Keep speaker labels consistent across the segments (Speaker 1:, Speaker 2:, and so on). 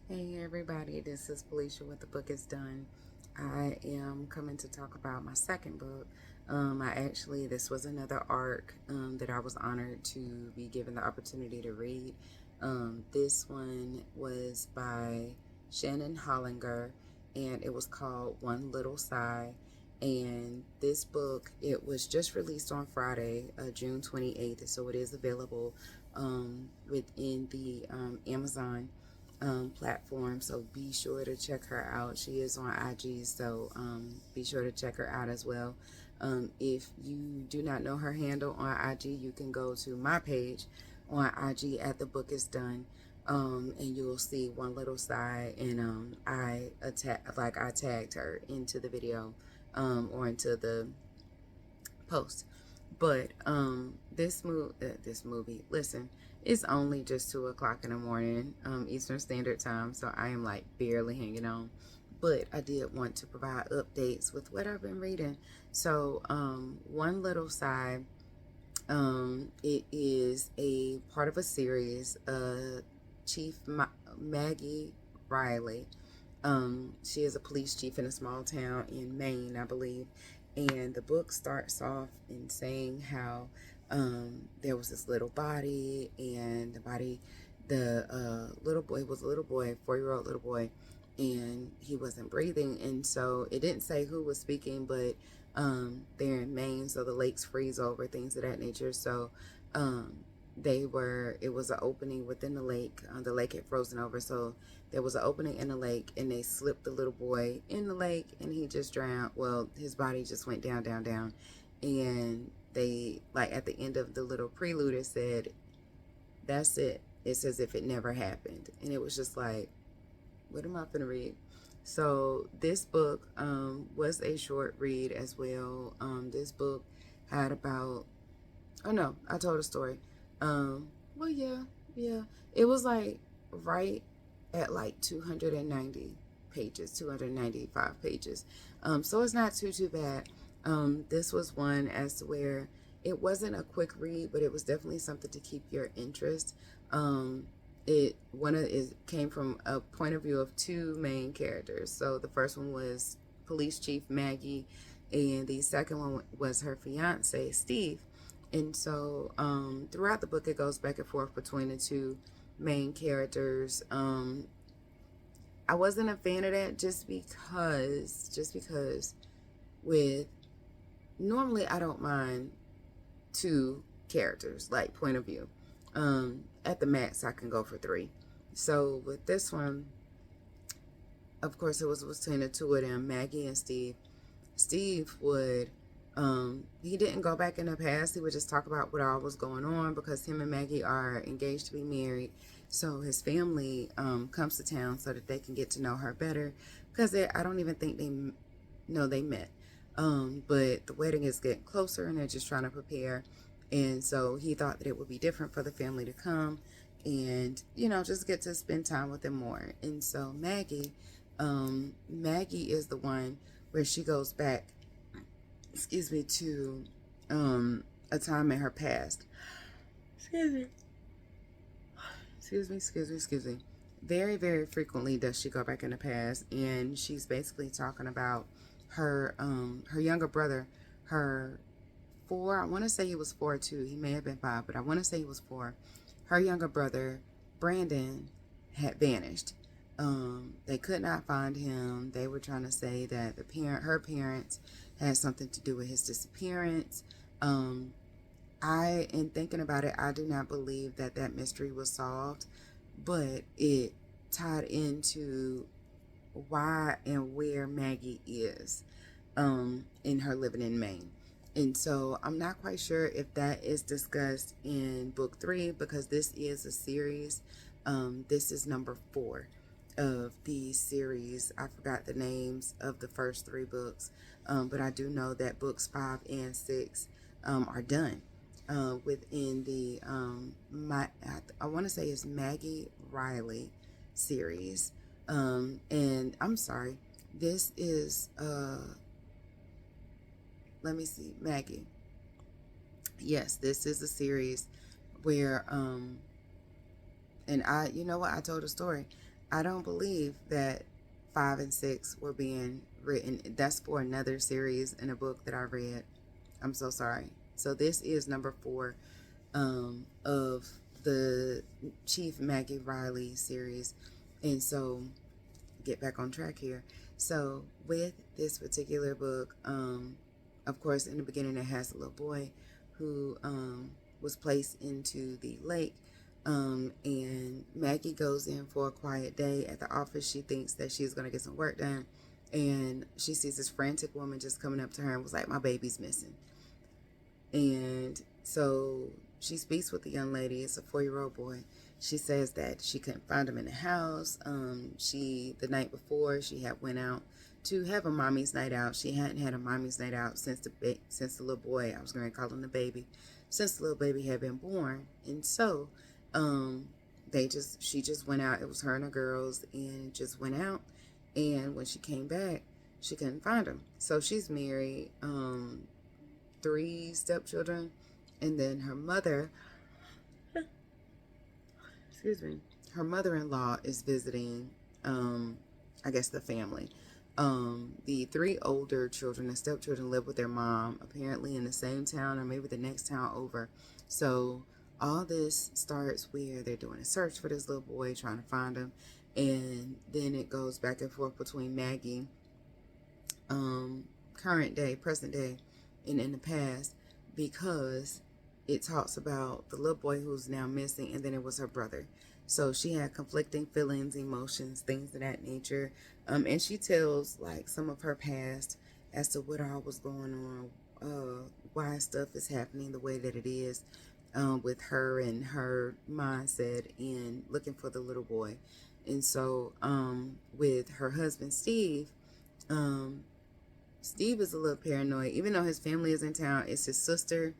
Speaker 1: Hey everybody, this is Felicia with The Book is Done. I am coming to talk about my second book. This was another arc that I was honored to be given the opportunity to read. This one was by Shannon Hollinger, and it was called One Little Sigh. And this book, it was just released on Friday, June 28th, so it is available within the Amazon platform. So be sure to check her out. She is on IG, so be sure to check her out as well. If you do not know her handle on IG, you can go to my page on IG at The Book is Done. And you'll see One Little Sigh, and I tagged her into the video, or into the post. But this movie, listen, it's only just 2 o'clock in the morning, Eastern Standard Time, so I am like barely hanging on. But I did want to provide updates with what I've been reading. So, One Little Sigh, it is a part of a series. Maggie Riley. She is a police chief in a small town in Maine, I believe. And the book starts off in saying how there was this little body, and the little boy was a little boy, 4-year-old little boy, and he wasn't breathing. And so it didn't say who was speaking, but they're in Maine, so the lakes freeze over, things of that nature. So um, it was an opening within the lake. The lake had frozen over, so there was an opening in the lake, and they slipped the little boy in the lake, and he just drowned. Well, his body just went down, down, down. And they, like, at the end of the little prelude, it said, "That's it. It's as if it never happened." And it was just like, what am I going to read? So this book was a short read as well. This book had about, oh no, I told a story. Well, yeah. It was like right at like 290 pages, 295 pages. So it's not too bad. This was one as to where it wasn't a quick read, but it was definitely something to keep your interest. It came from a point of view of two main characters. So the first one was Police Chief Maggie, and the second one was her fiance Steve. And so throughout the book, it goes back and forth between the two main characters. I wasn't a fan of that just because with normally I don't mind two characters, like point of view. At the max, I can go for three. So with this one, of course, it was between the two of them, Maggie and Steve. Steve would, he didn't go back in the past. He would just talk about what all was going on because him and Maggie are engaged to be married. So his family comes to town so that they can get to know her better, because I don't even think they know they met. But the wedding is getting closer, and they're just trying to prepare. And so he thought that it would be different for the family to come and, just get to spend time with them more. And so Maggie is the one where she goes back, to a time in her past. Excuse me. Excuse me. Very, very frequently does she go back in the past, and she's basically talking about her younger brother, her four. I want to say he was 4 too. He may have been 5, but I want to say he was 4. Her younger brother, Brandon, had vanished. They could not find him. They were trying to say that her parents, had something to do with his disappearance. In thinking about it, I do not believe that mystery was solved, but it tied into why and where Maggie is, in her living in Maine. And so I'm not quite sure if that is discussed in book 3, because this is a series. This is number 4 of the series. I forgot the names of the first 3 books, but I do know that books 5 and 6 are done within the I want to say it's Maggie Riley series. And I'm sorry, this is let me see, Maggie. Yes, this is a series where and you know what, I told a story. I don't believe that 5 and 6 were being written. That's for another series in a book that I read. I'm so sorry. So this is number 4 of the Chief Maggie Riley series. And so, get back on track here. So with this particular book, of course, in the beginning it has a little boy who was placed into the lake. And Maggie goes in for a quiet day at the office. She thinks that she's going to get some work done. And she sees this frantic woman just coming up to her and was like, my baby's missing. And so she speaks with the young lady. It's a 4-year-old boy. She says that she couldn't find him in the house. The night before, she had went out to have a mommy's night out. She hadn't had a mommy's night out since the little boy, I was going to call him the baby, since the little baby had been born. And so she just went out. It was her and her girls, and just went out. And when she came back, she couldn't find him. So she's married, 3 stepchildren, and then her mother, her mother-in-law is visiting, I guess, the family. The 3 older children, the stepchildren, live with their mom, apparently in the same town or maybe the next town over. So all this starts where they're doing a search for this little boy, trying to find him. And then it goes back and forth between Maggie, current day, present day, and in the past, because it talks about the little boy who's now missing, and then it was her brother. So she had conflicting feelings, emotions, things of that nature. And she tells like some of her past as to what all was going on, why stuff is happening the way that it is, with her and her mindset in looking for the little boy. And so with her husband, Steve, Steve is a little paranoid. Even though his family is in town, it's his sister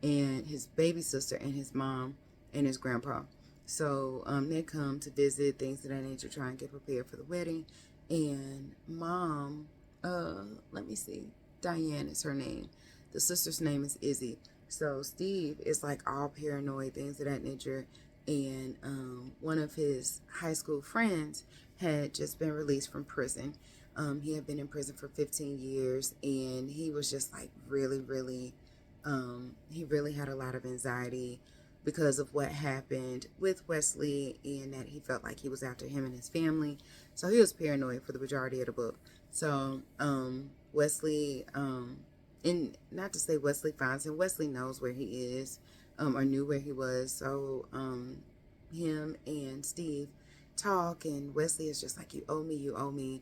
Speaker 1: and his baby sister and his mom and his grandpa. So they come to visit, things of that nature, try and get prepared for the wedding. And mom, let me see, Diane is her name. The sister's name is Izzy. So Steve is like all paranoid, things of that nature. And one of his high school friends had just been released from prison. He had been in prison for 15 years, and he was just like really, he really had a lot of anxiety because of what happened with Wesley, and that he felt like he was after him and his family. So he was paranoid for the majority of the book. So Wesley, and not to say Wesley finds him, Wesley knows where he is, or knew where he was. So him and Steve talk, and Wesley is just like, you owe me.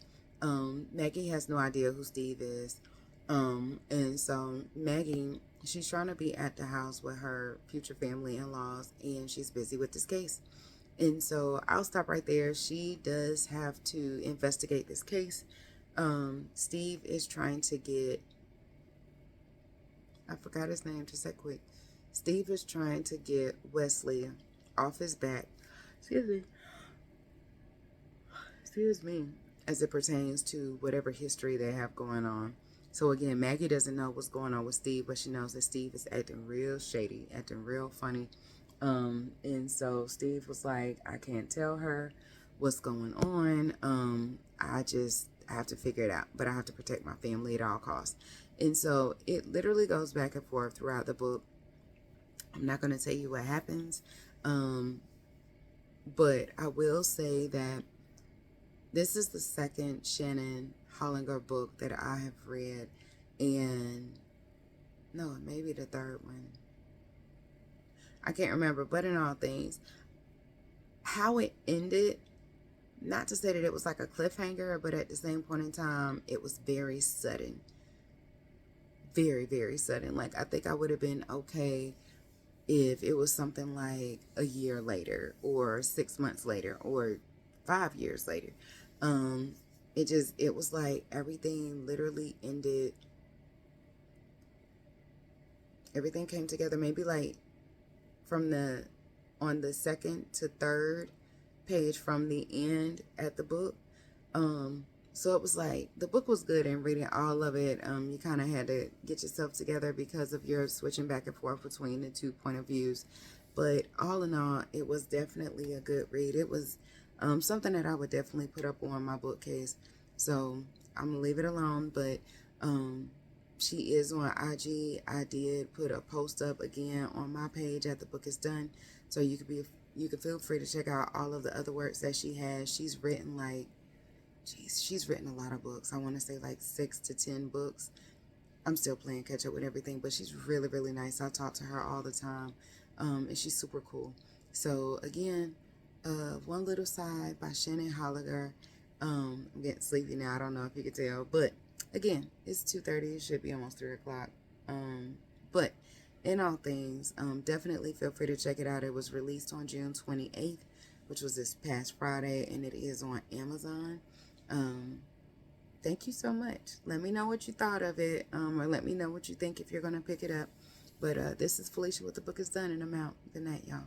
Speaker 1: Maggie has no idea who Steve is. And so Maggie, she's trying to be at the house with her future family in-laws, and she's busy with this case. And so I'll stop right there. She does have to investigate this case. Steve is trying to get, I forgot his name just that quick. Steve is trying to get Wesley off his back. Excuse me. As it pertains to whatever history they have going on. So again, Maggie doesn't know what's going on with Steve, but she knows that Steve is acting real shady, acting real funny. And so Steve was like, I can't tell her what's going on. I have to figure it out, but I have to protect my family at all costs. And so it literally goes back and forth throughout the book. I'm not going to tell you what happens. But I will say that this is the second Shannon Hollinger book that I have read, and no, maybe the third one. I can't remember, but in all things, how it ended, not to say that it was like a cliffhanger, but at the same point in time, it was very sudden. Very, very sudden. Like, I think I would have been okay if it was something like a year later, or 6 months later, or 5 years later. It was like everything literally ended. Everything came together maybe like on the second to third page from the end at the book. So it was like, the book was good, and reading all of it, you kind of had to get yourself together because of your switching back and forth between the two point of views. But all in all, it was definitely a good read. It was Something that I would definitely put up on my bookcase. So I'm gonna leave it alone. But she is on IG. I did put a post up again on my page at the book is done, so you could feel free to check out all of the other works that she has. She's written like, she's written a lot of books. I want to say like 6 to 10 books. I'm still playing catch up with everything, but she's really, really nice. I talk to her all the time, and she's super cool. So again, One Little Sigh by Shannon Hollinger. I'm getting sleepy now. I don't know if you can tell, but again, it's 2:30. It should be almost 3 o'clock. But in all things, definitely feel free to check it out. It was released on June 28th, which was this past Friday, and it is on Amazon. Thank you so much. Let me know what you thought of it, or let me know what you think if you're going to pick it up. But this is Felicia with The Book is Done, and I'm out. Good night, y'all.